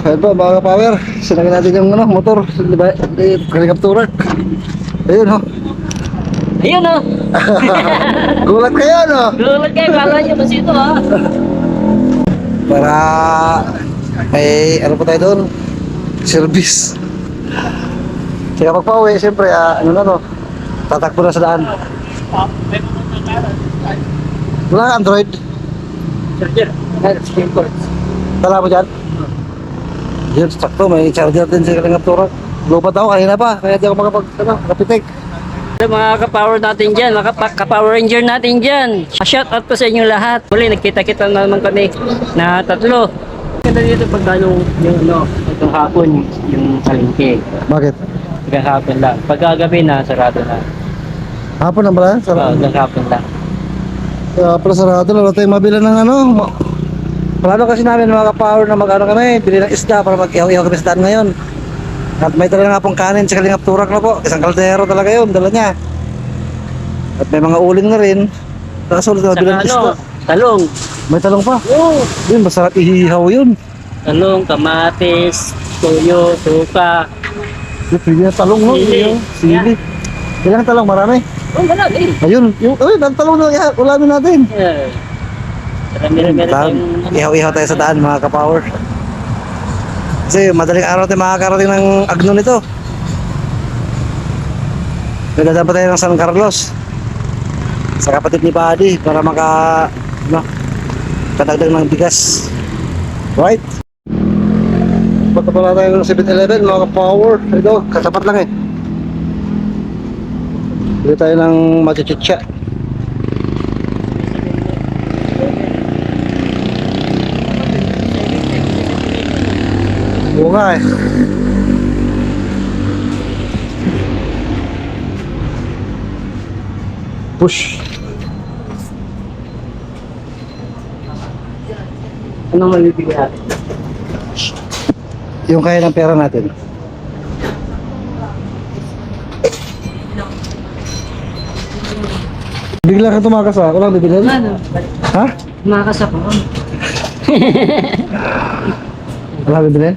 Ayun po mga power, sinagin natin yung motor, di ba? Helicopter. Ayun ho. Ayun o. Gulat kayo no? Gulat kayo, kala nyo ba sito ha? Para may ano po tayo doon? Service. Kaya pag pauwi, siyempre ano na to? Tatakbo na sa daan. Wala ka Android? Charger. Screen cords. Tala mo dyan? Yun, sakto, may charger din sa Kalingaptura. Lupat ako kanina pa, kaya di ako makapitik. Sa mga kapower natin dyan, mga kapower ranger natin dyan. Shout out po sa inyo lahat. Muli, nagkita-kita na naman kami na tatlo. Ganda dito pag yung itong hapon, yung palengke. Bakit? Hanggang hapon lang. Pagkagabi na, sarado na. Hapon na pala? Hanggang hapon lang. Kaya pala sarado na, wala tayong mabila ng ano. Plano kasi namin mga kapower na mag-ano kami, bili ng isda para mag-ihaw-ihaw kami sa daan ngayon. At may talaga nga pong kanin sa Kalingapturak na po. Isang kaldero talaga yun, dala niya. At may mga uling na rin. Kaso na bilang isda. Talong. May talong pa. Oo. Yun, masarap ihihaw yun. Talong, kamatis, tuyo, suka. Pwede na talong no? Sili. Sili. Ilang talong? Marami. Oh, wala eh. Ayun, ang talong na ulamin natin. Yeah. Meron. Ihaw-ihaw tayo sa daan mga kapower. Kasi madaling araw tayo makakarating ng Agno nito. Nagdadaan pa tayo ng San Carlos sa kapatid ni Buddy para kadagdag ng bigas. Right? Punta pala tayo ng 7-Eleven mga kapower. Ito, katapat lang eh. Bili tayo ng machichicha. Oo nga eh. Push. Anong mabibigay natin? Yung kaya ng pera natin. Bigla ka tumakas ha? Walang bibilhin? Ano? Ha? Tumakas ako. Wala bibilhin?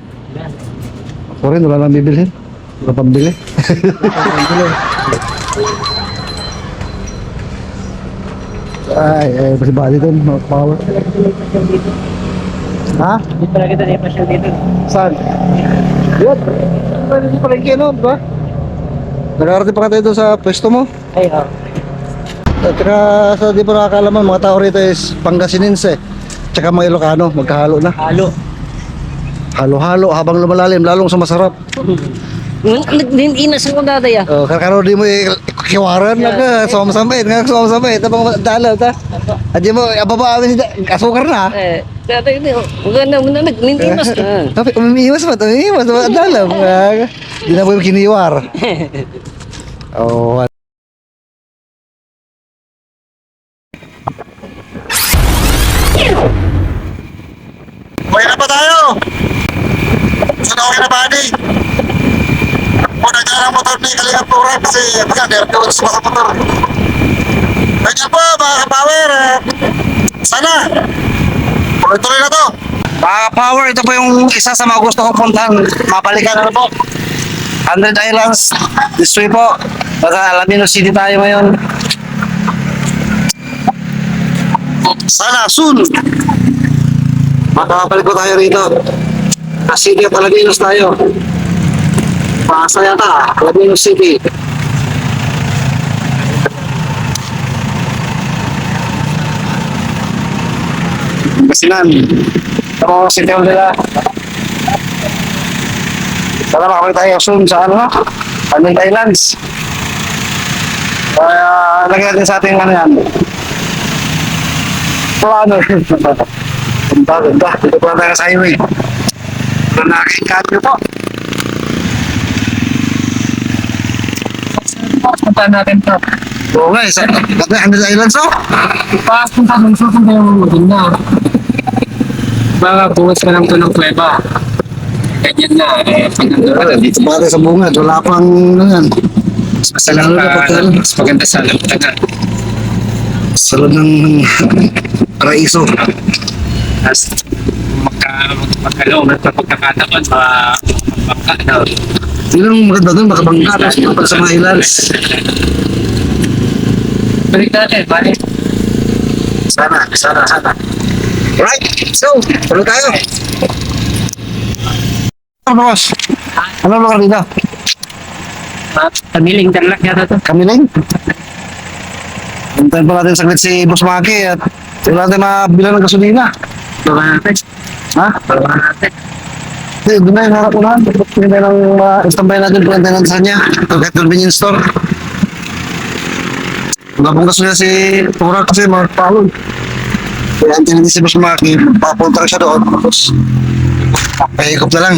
Ako rin, wala lang bibilhin. Wala pambili. Ay, si Buddy dun, power. Ha? Hindi pala kita na-pasyal dito. Saan? Yun. Pwede di pala yung kino, diba? Nagarating pa ka tayo doon sa pwesto mo. Ay, oh. At saka sa di pa nakakala mo, mga tao rito is Pangasinense. Tsaka mga Ilocano, magkahalo na. Halo. Halo-halo habang lumalalim, lalong sumasarap. Nag-inas ako dati ah. Oh, karkaro di mo kiwaran na ka, sumasamit, tapang dalaw ta. Adi mo, ababa amin asukar na. Dati hindi, huwag na muna nag-inas na. Tapi umiiwas pa, dalaw. Di na po yung kiniwar. Oh, okay na pa tayo. Sana okay na Buddy. Muna ka ng motor ni Kalingaptura kasi meron sa motor. Ganyan po mga kapower. Sana tuloy-tuloy na to. Mga kapower, ito po yung isa sa mga gusto kong puntahan. Mabalikan na po 100 Islands this way po. Baka Alaminos City tayo ngayon. Sana soon makakabalik po tayo rito. City of Alaminos tayo. Pasaya ta, Alaminos City. Basinan. Pero City of nila. Sana makabalik tayo soon sa ano? Anong Islands. Kaya lagyan natin sa ating ano yan. Plano. Ganda. Dito po tayo sa highway. Ito na aking kanyo po. Punta natin to. Oo nga, isa. Ganda 100 Islands oh. Paas punta ng susunod na yung maganda. Baka bukas pa lang to ng kuweba. Ganyan na. Dito pa tayo sa bungad. Wala pang ano yan. Mas maganda sa alam talaga. Salon ng Raiso. magkalong at pagkakataon, bangka na. Yun ang maganda doon, makabangka. Tapos yung pag sa mga ilals. Balik natin, pare. Sana. Right, so, tuloy tayo. Ano, boss? Ano lugar dito? Kamiling Tarlac yata to. Kamiling? Hintayin pa natin saglit si Boss Maki at wala natin mabilan ng gasolina. Baba natin. Ha? Baba natin. Hindi, doon na yung harap unahan. Hindi nang istambay natin pagkantay natin sa kanya. Kahit convenience store. Wala pong gasolina si Tura kasi mga palod. Kaya antin natin si Boss Maki, papunta rin siya doon. Tapos, paikop na lang.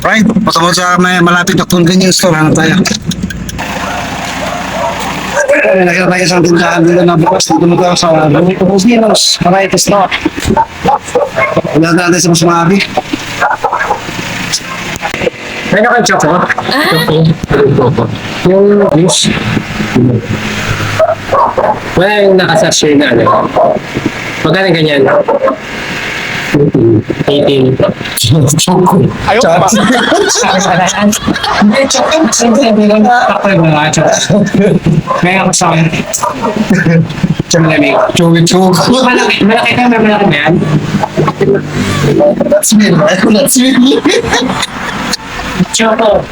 Right, patungkol sa may malapit na convenience store, hanap tayo. Nakita tayo isang tindahan dito na bukas dito mo tayo sa Bukinos, Variety Store. Wala natin sa Boss Maki. Meron kang choco? Yung juice. Wala yung nakasashay na ano. Magkano ganyan? 18. Ayaw pa. Hindi, choco. Ako yung mga choco. May ako sa akin. Malamig. Chugi-chugi. Malaki ka, may malaki na yan. That's me. That's me. Choco.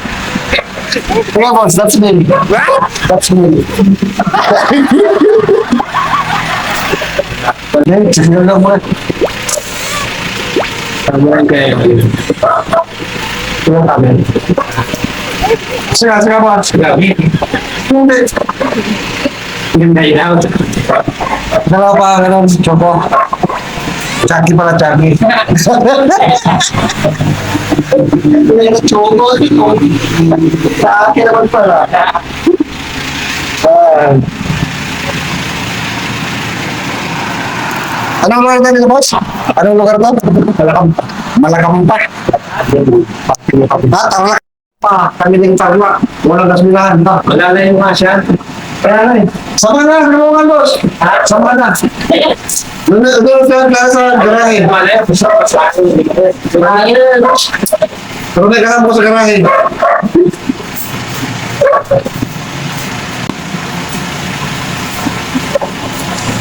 Yeah, boss, that's me. That's me. Okay, sige lang mo. Tama kayo. Yung kami. Sige, boss. Grabe. Yung na-ilaw. Dalawa pa ganun si Choco. Chucky pala, Chucky. Choco. Chucky naman pala. Anong lugar na dito, boss? Anong lugar na? Malakam pa. Tarlac pa. Kamiling Tarlac. Walang gasolinahan pa. Wala na yung mga siya. Kaya na eh. Sama na, tulungan, boss. Sama na. Doon sa garahe. Wala, gusto ko sa akin. Pero may kasama ko sa garahe.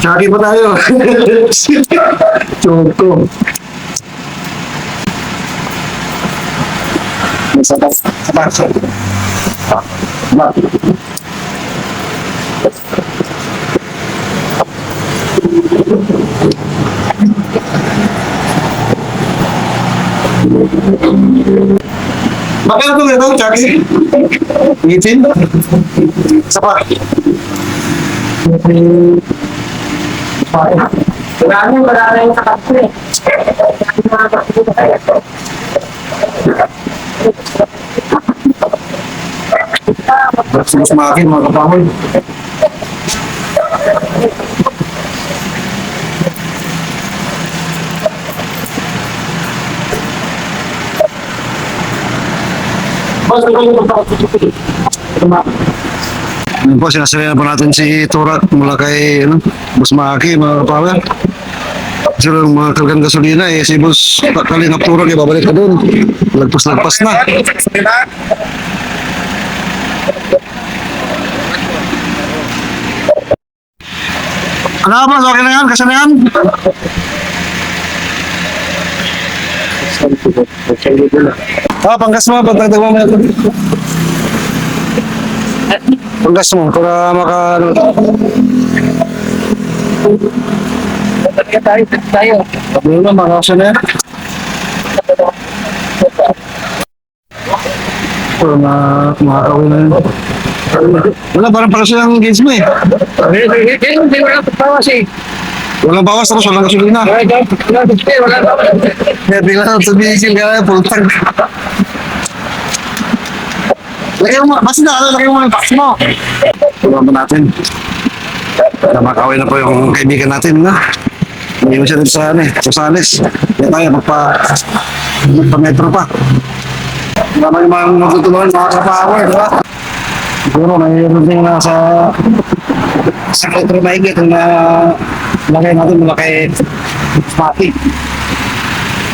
Chucky pa tayo. Choco. Sabak. Bakit ito ito, Chucky? Ngipin? Sabak. Wala na yung sakasya. Mas makin mga kapahoy. Ano po, sinasabihan po natin si Turak mula kay Boss Maki, mga kapahoy. Kasi yung mga kargang gasolina si Boss Kalingap Turak, babalik ka doon. Lagpas na. Ano ba? Okay na yan? Kasi na yan? Panggas mo. Pagdagdag mo ito. Panggas mo. Para maka... Tayo. Sabi mo, makakasya na yan. Para makakawin na yan. Wala, parang pala silang gauge mo eh. Hindi wala pagpawas eh. Walang bawas, tapos walang gasolina. Wala bawas. Kaya bigla na tumigil ka na, full tank. Lagyan mo, basta na, lagyan mo yung box mo. Tulungan mo natin. Para makawin na po yung kaibigan natin, na. Hindi mo siya dito sa, sa Salis. Kaya tayo, magpa-metro pa. Wala yung mga magtutulungan, mga kapower, diba? Siguro, mayroon din nasa metro maigit na lagay natin mula kay Spati.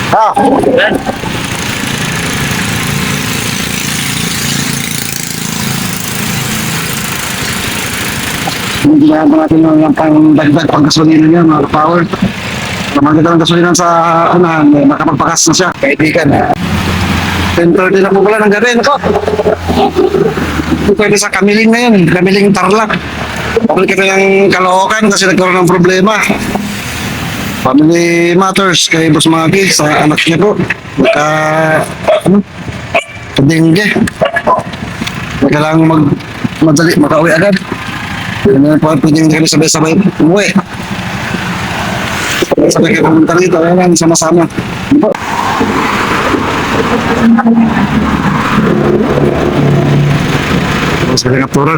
Ah. Hindi na natin yung pang-dagdag pang-gasolina niya, mga power. Kapag kita ng gasolina sa unahan, makapagpakas na siya. Kaibigan. 10:30 na po pala ng gabi. Nako. Pwede sa Kamiling na yan. Kamiling Tarlac. Pabalik kami ng Caloocan kasi nagkaroon ng problema. Family matters kay Boss Maki sa anak niya po. Kadengge. Kailangan madali, makauwi agad. Hindi po pwedeng kami sabay-sabay umuwi. Sabay kayo pumunta rito, ayan, sama-sama. Tapos kaya kaptura,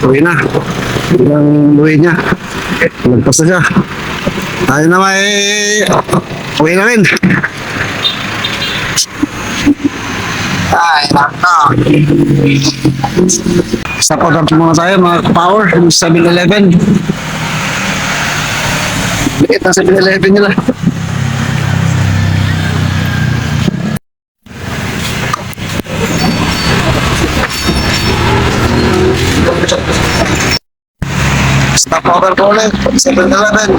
uwi na. Ang uwi niya. Nagpas na siya. Tayo na may uwi na rin. Ay, nako. Stop out muna tayo mga power, 7-Eleven. Liit na 7-Eleven nila. Stop over ko ulit, 7-Eleven.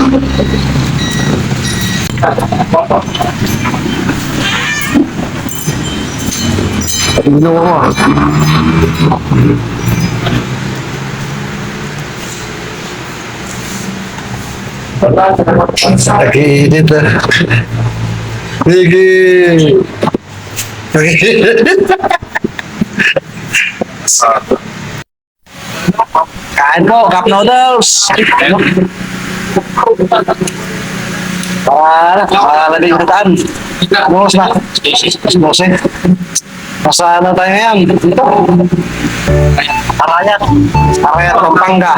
Tingnan mo. Lagi dito. Lagi. Kain po, cup noodles. Lagay yung taan. Bos na. Bos eh. Nasa ano tayo ngayon? Arayat. Arayat, Pampanga.